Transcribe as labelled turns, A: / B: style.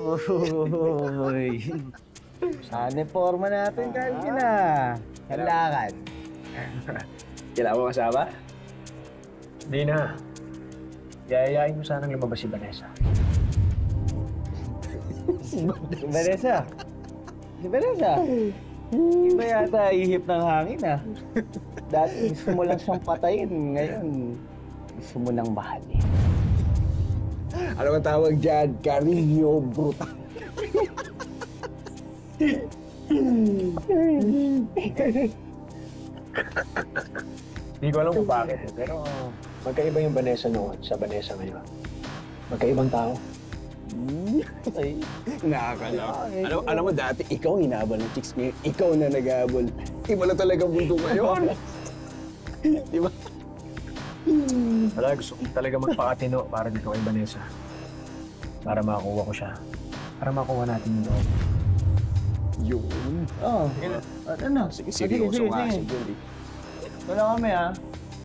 A: Uy. Sana forma natin, Calvin ah. Kailangan.
B: Kailangan mo kasama? Hindi na. Yayayain mo sanang lumabas si Vanessa.
A: Si Vanessa? Si Vanessa? Iba yata ihip ng hangin ah. Dati gusto mo lang siyang patayin. Ngayon, gusto mo nang mahalin.
C: Ano ang tawag dyan? Carinyo brutal.
B: Hindi ko alam kung bakit pero magkaiba yung Vanessa noon sa Vanessa ngayon. Magkaibang tao.
A: Ay,
C: Nakakala. Alam mo dati, ikaw hinabol ng chicks ngayon. Ikaw na nag-aabol. Iba na talagang mundo ngayon. Di ba?
B: Wala, gusto ko talaga magpakatino para dito kay Vanessa. Para makuha ko siya. Para makuha natin yung loob.
C: Yun.
A: oh. Ano?
C: Sige, seryoso nga si Julie.
A: Wala kami ah.